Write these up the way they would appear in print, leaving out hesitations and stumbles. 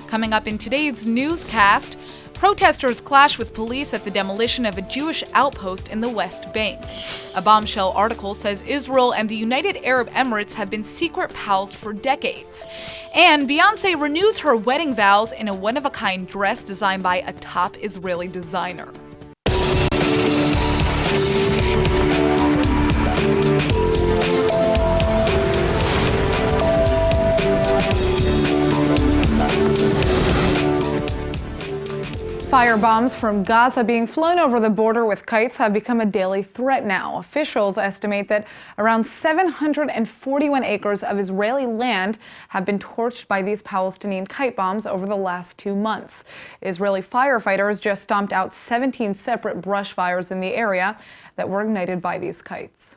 Coming up in today's newscast, protesters clash with police at the demolition of a Jewish outpost in the West Bank. A bombshell article says Israel and the United Arab Emirates have been secret pals for decades. And Beyonce renews her wedding vows in a one-of-a-kind dress designed by a top Israeli designer. Firebombs from Gaza being flown over the border with kites have become a daily threat now. Officials estimate that around 741 acres of Israeli land have been torched by these Palestinian kite bombs over the last 2 months. Israeli firefighters just stomped out 17 separate brush fires in the area that were ignited by these kites.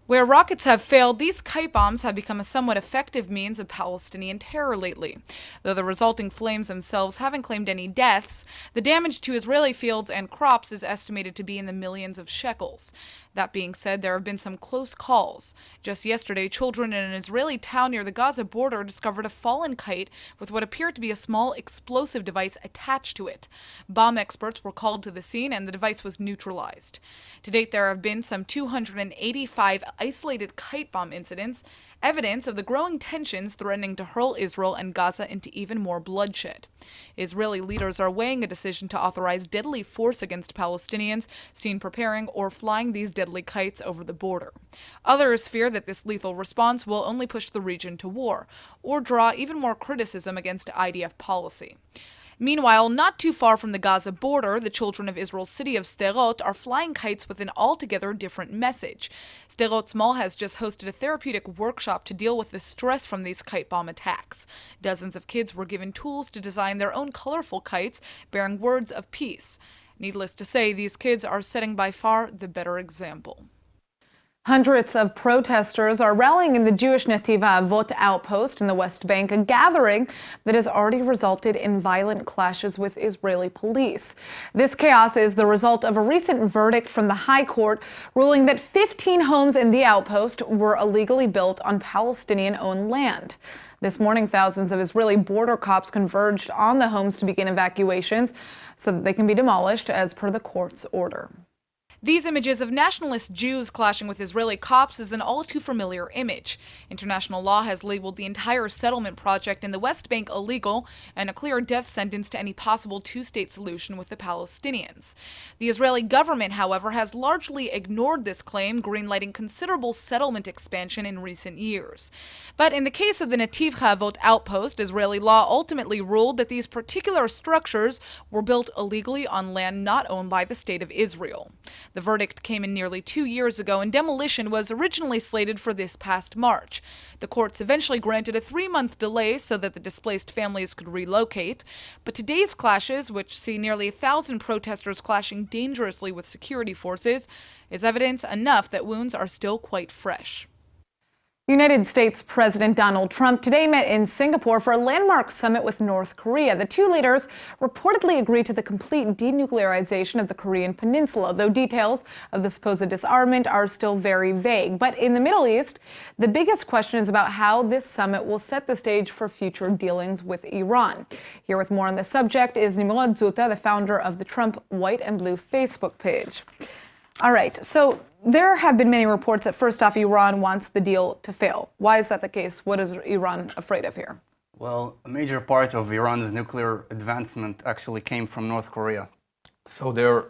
Where rockets have failed, these kite bombs have become a somewhat effective means of Palestinian terror lately. Though the resulting flames themselves haven't claimed any deaths, the damage to Israeli fields and crops is estimated to be in the millions of shekels. That being said, there have been some close calls. Just yesterday, children in an Israeli town near the Gaza border discovered a fallen kite with what appeared to be a small explosive device attached to it. Bomb experts were called to the scene and the device was neutralized. To date, there have been some 285 isolated kite bomb incidents, evidence of the growing tensions threatening to hurl Israel and Gaza into even more bloodshed. Israeli leaders are weighing a decision to authorize deadly force against Palestinians seen preparing or flying these deadly kites over the border. Others fear that this lethal response will only push the region to war or draw even more criticism against IDF policy. Meanwhile, not too far from the Gaza border, the children of Israel's city of Sderot are flying kites with an altogether different message. Sderot's mall has just hosted a therapeutic workshop to deal with the stress from these kite bomb attacks. Dozens of kids were given tools to design their own colorful kites bearing words of peace. Needless to say, these kids are setting by far the better example. Hundreds of protesters are rallying in the Jewish Netiv HaAvot outpost in the West Bank, a gathering that has already resulted in violent clashes with Israeli police. This chaos is the result of a recent verdict from the High Court ruling that 15 homes in the outpost were illegally built on Palestinian-owned land. This morning, thousands of Israeli border cops converged on the homes to begin evacuations so that they can be demolished as per the court's order. These images of nationalist Jews clashing with Israeli cops is an all-too-familiar image. International law has labeled the entire settlement project in the West Bank illegal and a clear death sentence to any possible two-state solution with the Palestinians. The Israeli government, however, has largely ignored this claim, greenlighting considerable settlement expansion in recent years. But in the case of the Netiv HaAvot outpost, Israeli law ultimately ruled that these particular structures were built illegally on land not owned by the state of Israel. The verdict came in nearly 2 years ago, and demolition was originally slated for this past March. The courts eventually granted a 3-month delay so that the displaced families could relocate. But today's clashes, which see nearly 1,000 protesters clashing dangerously with security forces, is evidence enough that wounds are still quite fresh. United States President Donald Trump today met in Singapore for a landmark summit with North Korea. The two leaders reportedly agreed to the complete denuclearization of the Korean peninsula, though details of the supposed disarmament are still very vague. But in the Middle East, the biggest question is about how this summit will set the stage for future dealings with Iran. Here with more on the subject is Nimrod Zuta, the founder of the Trump White and Blue Facebook page. All right, so there have been many reports that first off, Iran wants the deal to fail. Why is that the case? What is Iran afraid of here? Well, a major part of Iran's nuclear advancement actually came from North Korea. So their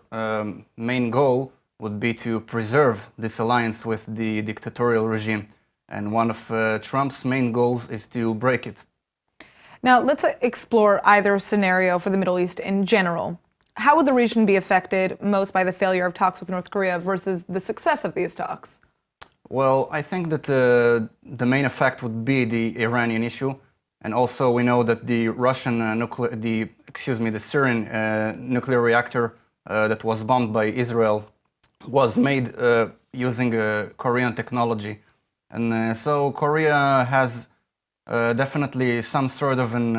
main goal would be to preserve this alliance with the dictatorial regime. And one of Trump's main goals is to break it. Now, let's explore either scenario for the Middle East in general. How would the region be affected most by the failure of talks with North Korea versus the success of these talks? Well, I think that the main effect would be the Iranian issue, and also we know that the the Syrian nuclear reactor that was bombed by Israel was made using Korean technology, and so Korea has definitely some sort of an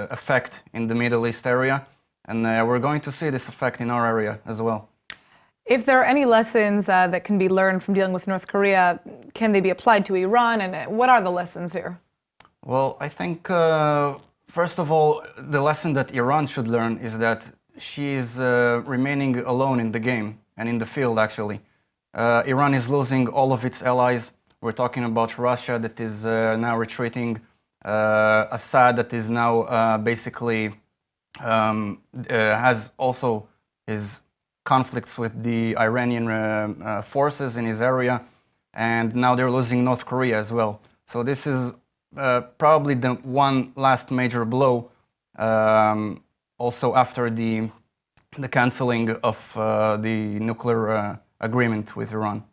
effect in the Middle East area. And we're going to see this effect in our area as well. If there are any lessons that can be learned from dealing with North Korea, can they be applied to Iran? And what are the lessons here? Well, I think First of all, the lesson that Iran should learn is that she is remaining alone in the game and in the field, actually. Iran is losing all of its allies. We're talking about Russia that is now retreating, Assad that is now basically has also his conflicts with the Iranian forces in his area, and now they're losing North Korea as well. So this is probably the one last major blow, also after the canceling of the nuclear agreement with Iran.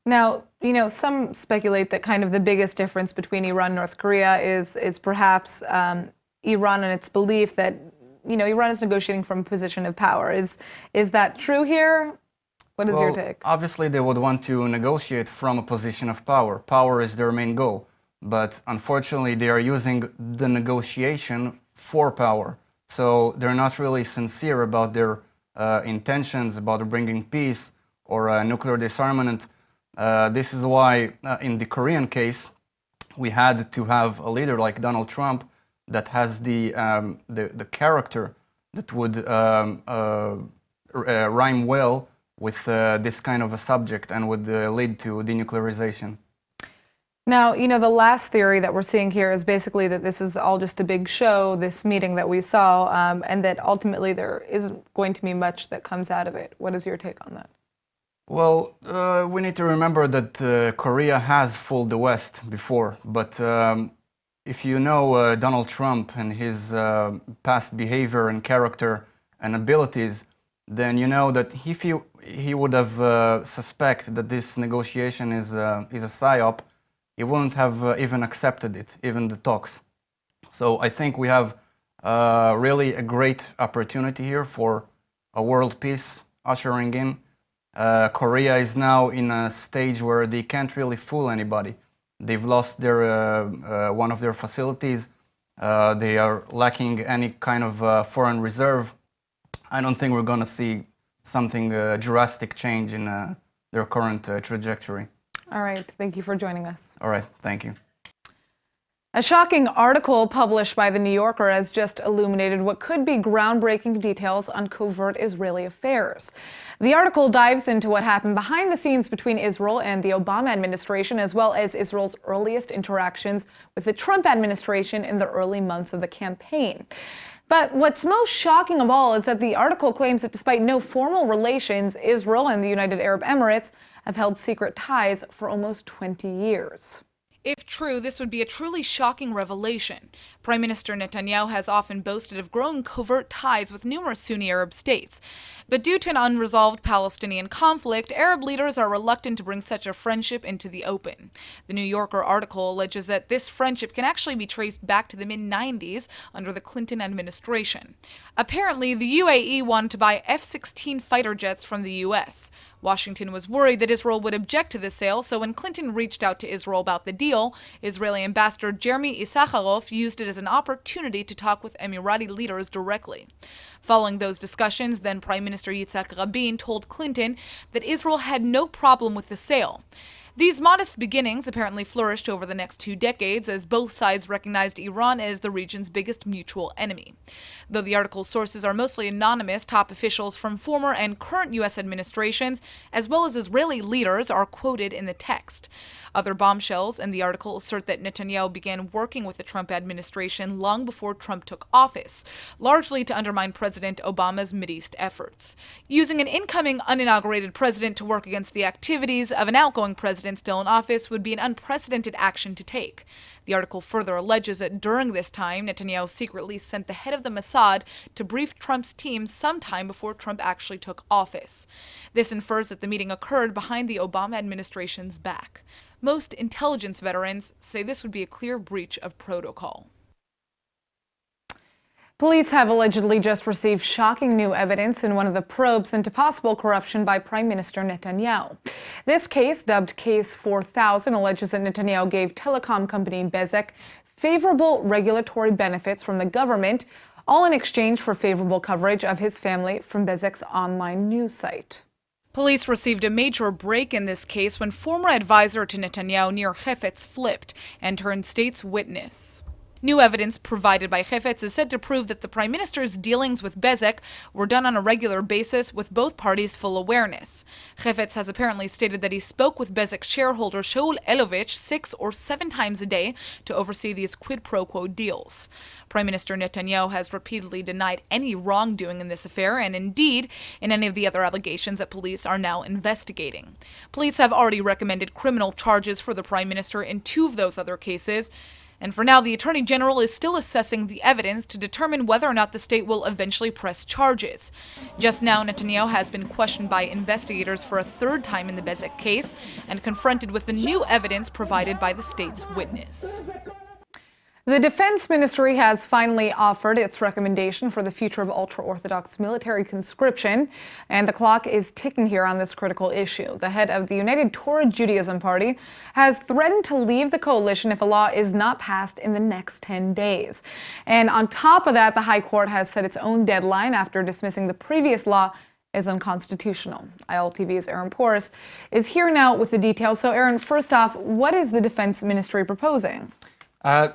Now, some speculate that kind of the biggest difference between Iran and North Korea is perhaps Iran and its belief that, Iran is negotiating from a position of power. Is that true here? What is your take? Obviously, they would want to negotiate from a position of power. Power is their main goal. But unfortunately, they are using the negotiation for power. So they're not really sincere about their intentions about bringing peace or nuclear disarmament. This is why in the Korean case, we had to have a leader like Donald Trump that has the character that would rhyme well with this kind of a subject and would lead to denuclearization. Now, the last theory that we're seeing here is basically that this is all just a big show, this meeting that we saw, and that ultimately there isn't going to be much that comes out of it. What is your take on that? Well, we need to remember that Korea has fooled the West before, but if you know Donald Trump and his past behavior and character and abilities, then you know that if he would have suspected that this negotiation is a psyop, he wouldn't have even accepted it, even the talks. So I think we have really a great opportunity here for a world peace ushering in. Korea is now in a stage where they can't really fool anybody. They've lost their one of their facilities. They are lacking any kind of foreign reserve. I don't think we're going to see something drastic change in their current trajectory. All right. Thank you for joining us. All right. Thank you. A shocking article published by The New Yorker has just illuminated what could be groundbreaking details on covert Israeli affairs. The article dives into what happened behind the scenes between Israel and the Obama administration, as well as Israel's earliest interactions with the Trump administration in the early months of the campaign. But what's most shocking of all is that the article claims that despite no formal relations, Israel and the United Arab Emirates have held secret ties for almost 20 years. If true, this would be a truly shocking revelation. Prime Minister Netanyahu has often boasted of growing covert ties with numerous Sunni Arab states. But due to an unresolved Palestinian conflict, Arab leaders are reluctant to bring such a friendship into the open. The New Yorker article alleges that this friendship can actually be traced back to the mid-90s under the Clinton administration. Apparently, the UAE wanted to buy F-16 fighter jets from the U.S. Washington was worried that Israel would object to the sale, so when Clinton reached out to Israel about the deal, Israeli Ambassador Jeremy Issacharoff used it as an opportunity to talk with Emirati leaders directly. Following those discussions, then Prime Minister Yitzhak Rabin told Clinton that Israel had no problem with the sale. These modest beginnings apparently flourished over the next 2 decades as both sides recognized Iran as the region's biggest mutual enemy. Though the article's sources are mostly anonymous, top officials from former and current U.S. administrations, as well as Israeli leaders, are quoted in the text. Other bombshells in the article assert that Netanyahu began working with the Trump administration long before Trump took office, largely to undermine President Obama's Mideast efforts. Using an incoming uninaugurated president to work against the activities of an outgoing president still in office would be an unprecedented action to take. The article further alleges that during this time, Netanyahu secretly sent the head of the Mossad to brief Trump's team sometime before Trump actually took office. This infers that the meeting occurred behind the Obama administration's back. Most intelligence veterans say this would be a clear breach of protocol. Police have allegedly just received shocking new evidence in one of the probes into possible corruption by Prime Minister Netanyahu. This case, dubbed Case 4000, alleges that Netanyahu gave telecom company Bezeq favorable regulatory benefits from the government, all in exchange for favorable coverage of his family from Bezeq's online news site. Police received a major break in this case when former advisor to Netanyahu Nir Hefetz flipped and turned state's witness. New evidence provided by Hafez is said to prove that the Prime Minister's dealings with Bezeq were done on a regular basis with both parties' full awareness. Hafez has apparently stated that he spoke with Bezeq shareholder Shaul Elovich 6 or 7 times a day to oversee these quid pro quo deals. Prime Minister Netanyahu has repeatedly denied any wrongdoing in this affair, and indeed in any of the other allegations that police are now investigating. Police have already recommended criminal charges for the Prime Minister in 2 of those other cases. And for now, the Attorney General is still assessing the evidence to determine whether or not the state will eventually press charges. Just now, Netanyahu has been questioned by investigators for a 3rd time in the Bezeq case and confronted with the new evidence provided by the state's witness. The Defense Ministry has finally offered its recommendation for the future of ultra-Orthodox military conscription, and the clock is ticking here on this critical issue. The head of the United Torah Judaism Party has threatened to leave the coalition if a law is not passed in the next 10 days. And on top of that, the High Court has set its own deadline after dismissing the previous law as unconstitutional. ILTV's Aaron Porras is here now with the details. So Aaron, first off, what is the Defense Ministry proposing?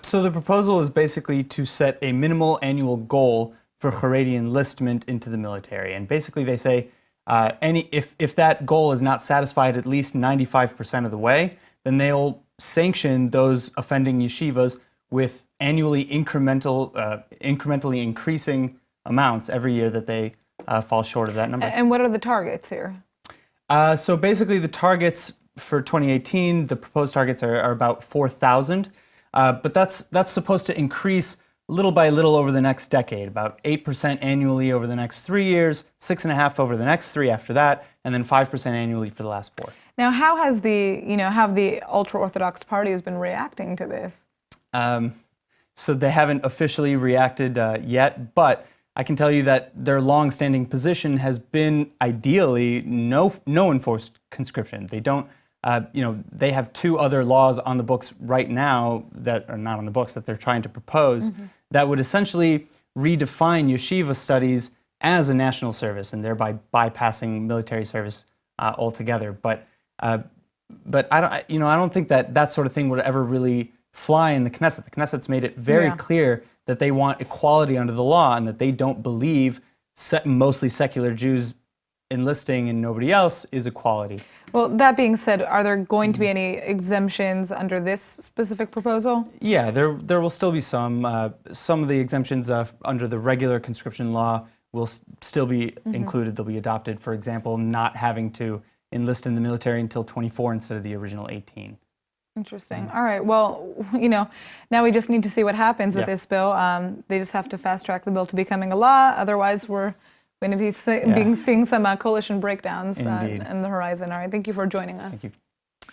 So the proposal is basically to set a minimal annual goal for Haredi enlistment into the military. And basically they say if that goal is not satisfied at least 95% of the way, then they'll sanction those offending yeshivas with annually incrementally increasing amounts every year that they fall short of that number. And what are the targets here? So basically the targets for 2018, the proposed targets are about 4,000. But that's supposed to increase little by little over the next decade, about 8% annually over the next 3 years, 6.5% over the next 3 after that, and then 5% annually for the last 4. Now, how has the ultra-Orthodox party has been reacting to this? So they haven't officially reacted yet, but I can tell you that their long-standing position has been ideally no enforced conscription. They don't. They have 2 other laws on the books right now that are not on the books that they're trying to propose that would essentially redefine yeshiva studies as a national service and thereby bypassing military service altogether. But I don't think that sort of thing would ever really fly in the Knesset. The Knesset's made it very clear that they want equality under the law and that they don't believe mostly secular Jews enlisting and nobody else is equality. Well, that being said, are there going to be any exemptions under this specific proposal? Yeah, there will still be some. Some of the exemptions under the regular conscription law will still be included. They'll be adopted. For example, not having to enlist in the military until 24 instead of the original 18. Interesting. All right. Well, now we just need to see what happens with this bill. They just have to fast track the bill to becoming a law. Otherwise, we're going to be seeing some coalition breakdowns on the horizon. All right, thank you for joining us. Thank you.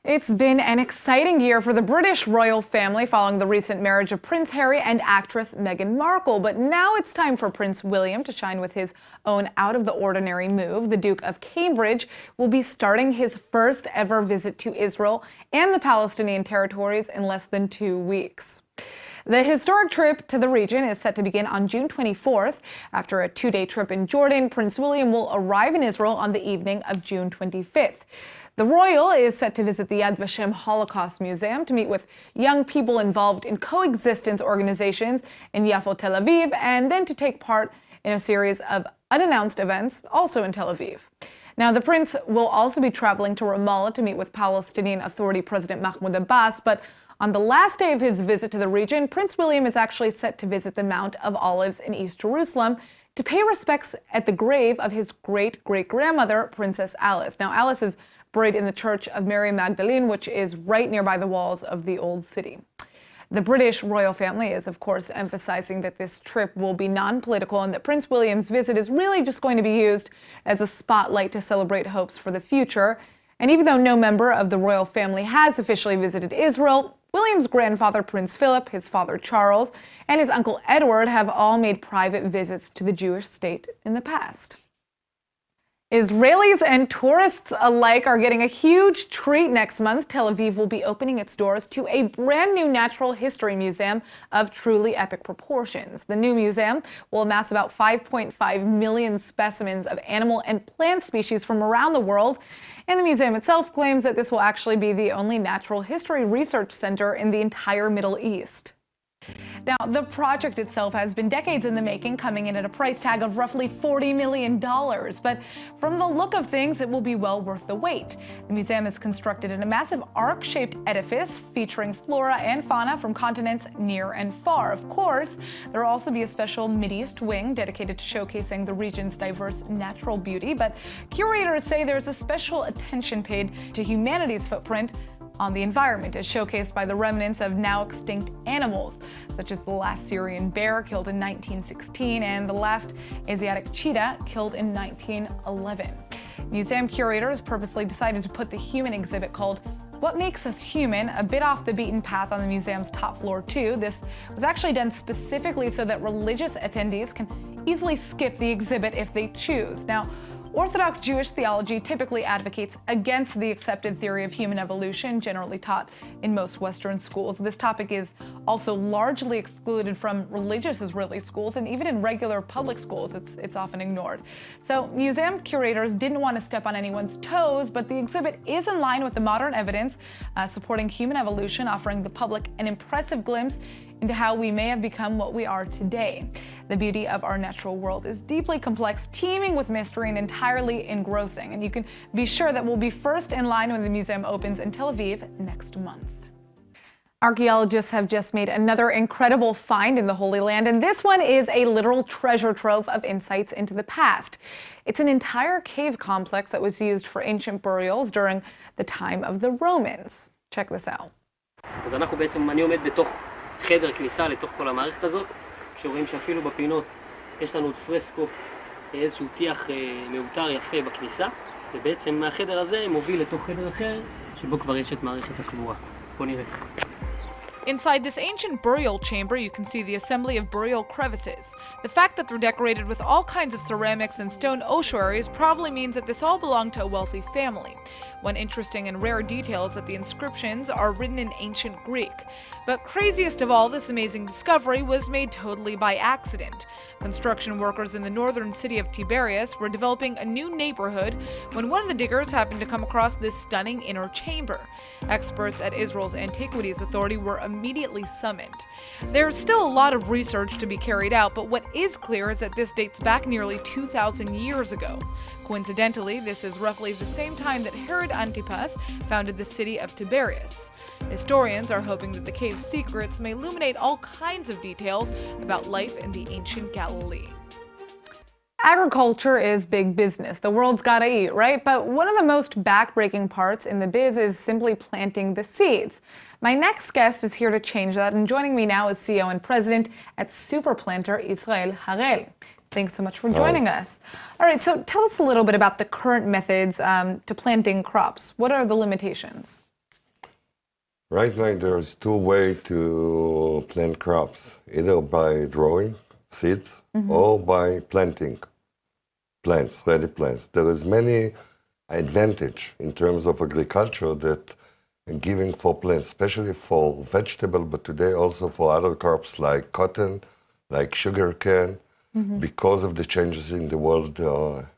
It's been an exciting year for the British royal family following the recent marriage of Prince Harry and actress Meghan Markle. But now it's time for Prince William to shine with his own out-of-the-ordinary move. The Duke of Cambridge will be starting his first ever visit to Israel and the Palestinian territories in less than 2 weeks. The historic trip to the region is set to begin on June 24th. After a 2-day trip in Jordan, Prince William will arrive in Israel on the evening of June 25th. The royal is set to visit the Yad Vashem Holocaust Museum to meet with young people involved in coexistence organizations in Yafo, Tel Aviv, and then to take part in a series of unannounced events also in Tel Aviv. Now, the prince will also be traveling to Ramallah to meet with Palestinian Authority President Mahmoud Abbas, but on the last day of his visit to the region, Prince William is actually set to visit the Mount of Olives in East Jerusalem to pay respects at the grave of his great-great-grandmother, Princess Alice. Now, Alice is buried in the Church of Mary Magdalene, which is right nearby the walls of the Old City. The British royal family is, of course, emphasizing that this trip will be non-political and that Prince William's visit is really just going to be used as a spotlight to celebrate hopes for the future. And even though no member of the royal family has officially visited Israel, William's grandfather, Prince Philip, his father, Charles, and his uncle, Edward, have all made private visits to the Jewish state in the past. Israelis and tourists alike are getting a huge treat next month. Tel Aviv will be opening its doors to a brand new natural history museum of truly epic proportions. The new museum will amass about 5.5 million specimens of animal and plant species from around the world. And the museum itself claims that this will actually be the only natural history research center in the entire Middle East. Now, the project itself has been decades in the making, coming in at a price tag of roughly $40 million. But from the look of things, it will be well worth the wait. The museum is constructed in a massive arc-shaped edifice featuring flora and fauna from continents near and far. Of course, there will also be a special Mideast wing dedicated to showcasing the region's diverse natural beauty. But curators say there's a special attention paid to humanity's footprint on the environment, as showcased by the remnants of now extinct animals, such as the last Syrian bear killed in 1916 and the last Asiatic cheetah killed in 1911. Museum curators purposely decided to put the human exhibit called What Makes Us Human a bit off the beaten path on the museum's top floor too. This was actually done specifically so that religious attendees can easily skip the exhibit if they choose. Now, Orthodox Jewish theology typically advocates against the accepted theory of human evolution, generally taught in most Western schools. This topic is also largely excluded from religious Israeli schools, and even in regular public schools, it's often ignored. So museum curators didn't want to step on anyone's toes, but the exhibit is in line with the modern evidence supporting human evolution, offering the public an impressive glimpse into how we may have become what we are today. The beauty of our natural world is deeply complex, teeming with mystery, and entirely engrossing. And you can be sure that we'll be first in line when the museum opens in Tel Aviv next month. Archaeologists have just made another incredible find in the Holy Land, and this one is a literal treasure trove of insights into the past. It's an entire cave complex that was used for ancient burials during the time of the Romans. Check this out. אז אנחנו בעצם, אני עומד בתוך חדר כניסה לתוך כל המערכת הזאת, שרואים שאפילו בפינות יש לנו עוד פרסקו, איזשהו טיח מאותר יפה בכניסה, ובעצם מהחדר הזה מוביל לתוך חדר אחר, שבו כבר יש את מערכת הקבורה. בוא נראה. Inside this ancient burial chamber, you can see the assembly of burial crevices. The fact that they're decorated with all kinds of ceramics and stone ossuaries probably means that this all belonged to a wealthy family. One interesting and rare detail is that the inscriptions are written in ancient Greek. But craziest of all, this amazing discovery was made totally by accident. Construction workers in the northern city of Tiberias were developing a new neighborhood when one of the diggers happened to come across this stunning inner chamber. Experts at Israel's Antiquities Authority were immediately summoned. There's still a lot of research to be carried out, but what is clear is that this dates back nearly 2,000 years ago. Coincidentally, this is roughly the same time that Herod Antipas founded the city of Tiberias. Historians are hoping that the cave's secrets may illuminate all kinds of details about life in the ancient Galilee. Agriculture is big business. The world's gotta eat, right? But one of the most backbreaking parts in the biz is simply planting the seeds. My next guest is here to change that, and joining me now is CEO and President at Superplanter, Israel Harel. Thanks so much for joining us. All right, so tell us a little bit about the current methods to planting crops. What are the limitations? Right now, there's two ways to plant crops, either by drawing seeds or by planting plants, ready plants. There is many advantage in terms of agriculture that giving for plants, especially for vegetable, but today also for other crops like cotton, like sugarcane, because of the changes in the world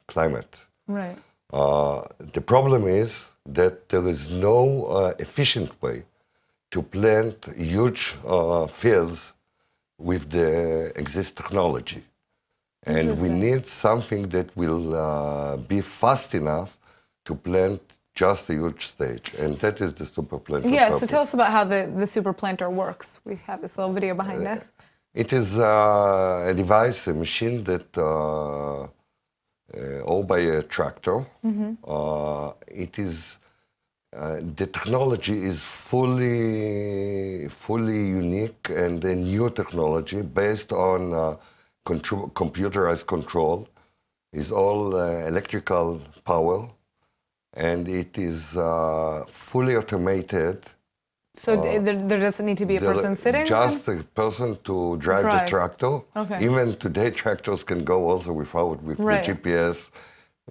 climate. Right. The problem is that there is no efficient way to plant huge fields with the existing technology. And we need something that will be fast enough to plant just a huge stage. And that is the Superplanter. Yeah, so tell us about how the Superplanter works. We have this little video behind us. It is a device, a machine that owned by a tractor. It is the technology is fully unique and a new technology based on computerized control. It's all electrical power, and it is fully automated. So there doesn't need to be a person sitting? Just a person to drive the tractor. Okay. Even today, tractors can go also with the GPS.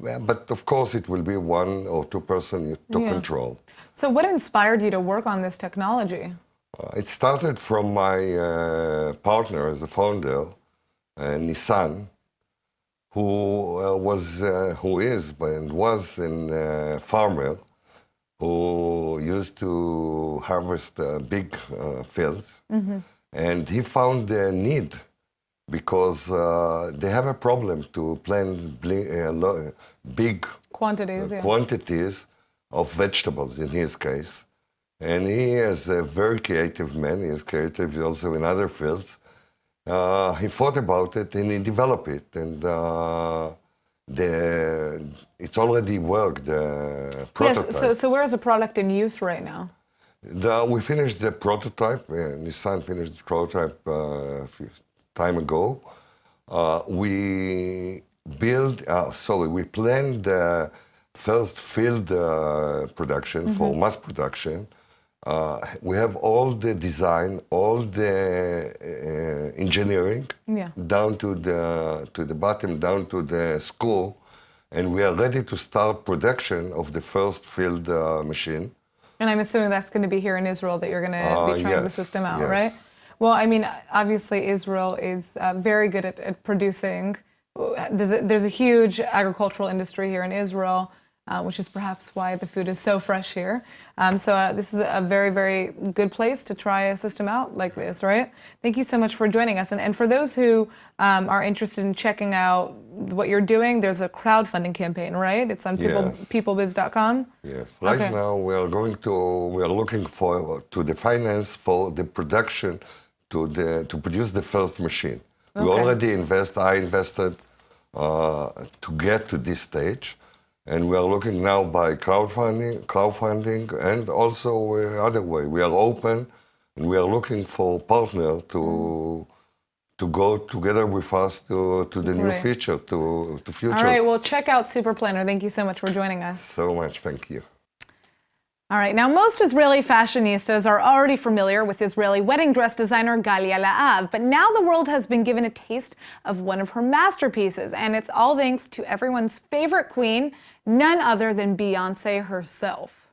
But of course, it will be one or two person to control. So what inspired you to work on this technology? It started from my partner as a founder, Nissan, who is and was a farmer who used to harvest big fields. And he found the need because they have a problem to plant big Quantities, yeah. quantities of vegetables, in his case. And he is a very creative man. He is creative also in other fields. He thought about it and he developed it. And it's already worked, the prototype. Yes, so where is the product in use right now? We finished the prototype. Nissan finished the prototype a few time ago. We planned the first field production for mass production. We have all the design, all the engineering, down to the bottom, down to the school, and we are ready to start production of the first field machine. And I'm assuming that's going to be here in Israel that you're going to be trying the system out, yes. right? Well, I mean, obviously Israel is very good at producing. There's a huge agricultural industry here in Israel, which is perhaps why the food is so fresh here. So this is a very, very good place to try a system out like this, right? Thank you so much for joining us. And for those who are interested in checking out what you're doing, there's a crowdfunding campaign, right? It's on peoplebiz.com. Yes. Right now we are looking to the finance for the production to produce the first machine. We already I invested to get to this stage. And we are looking now by crowdfunding, and also other way. We are open, and we are looking for partner to go together with us to the new future, to future. All right, well, check out Super Planner. Thank you so much for joining us. So much, thank you. All right, now most Israeli fashionistas are already familiar with Israeli wedding dress designer Galia La'av, but now the world has been given a taste of one of her masterpieces, and it's all thanks to everyone's favorite queen, none other than Beyonce herself.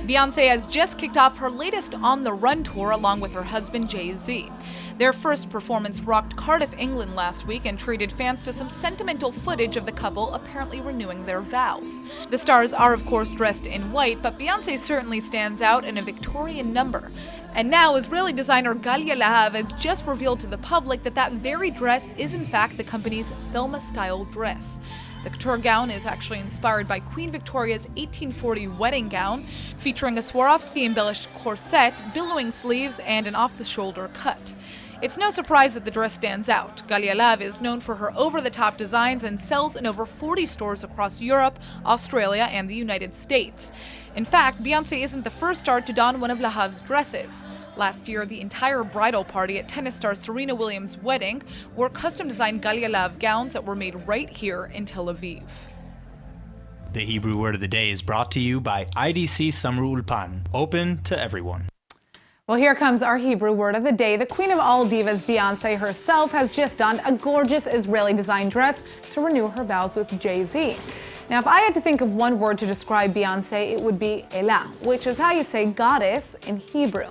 Beyonce has just kicked off her latest On the Run tour along with her husband Jay-Z. Their first performance rocked Cardiff, England last week and treated fans to some sentimental footage of the couple apparently renewing their vows. The stars are of course dressed in white, but Beyonce certainly stands out in a Victorian number. And now Israeli designer Galia La'av has just revealed to the public that very dress is in fact the company's Thelma-style dress. The couture gown is actually inspired by Queen Victoria's 1840 wedding gown, featuring a Swarovski-embellished corset, billowing sleeves, and an off-the-shoulder cut. It's no surprise that the dress stands out. Galia La'av is known for her over-the-top designs and sells in over 40 stores across Europe, Australia, and the United States. In fact, Beyonce isn't the first star to don one of La'av's dresses. Last year, the entire bridal party at tennis star Serena Williams' wedding wore custom-designed Galia La'av gowns that were made right here in Tel Aviv. The Hebrew word of the day is brought to you by IDC Summer Ulpan, open to everyone. Well, here comes our Hebrew word of the day. The queen of all divas, Beyonce herself, has just donned a gorgeous Israeli-designed dress to renew her vows with Jay-Z. Now, if I had to think of one word to describe Beyonce, it would be Elah, which is how you say goddess in Hebrew.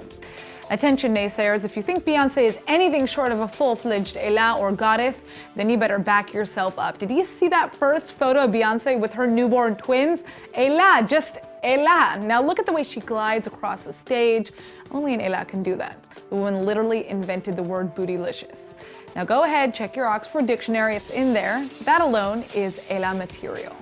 Attention naysayers, if you think Beyonce is anything short of a full-fledged Elah or goddess, then you better back yourself up. Did you see that first photo of Beyonce with her newborn twins? Elah, just Elah. Now look at the way she glides across the stage. Only an Elah can do that. The woman literally invented the word bootylicious. Now go ahead, check your Oxford dictionary, it's in there. That alone is Elah material.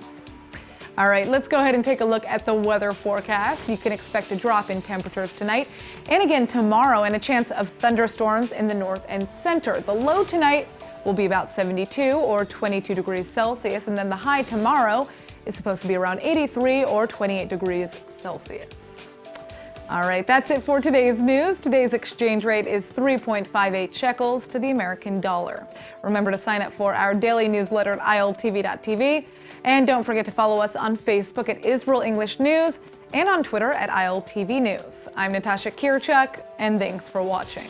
All right, let's go ahead and take a look at the weather forecast. You can expect a drop in temperatures tonight and again tomorrow, and a chance of thunderstorms in the north and center. The low tonight will be about 72 or 22 degrees Celsius, and then the high tomorrow is supposed to be around 83 or 28 degrees Celsius. All right, that's it for today's news. Today's exchange rate is 3.58 shekels to the American dollar. Remember to sign up for our daily newsletter at iltv.tv. And don't forget to follow us on Facebook at Israel English News and on Twitter at ILTV News. I'm Natasha Kirchuk, and thanks for watching.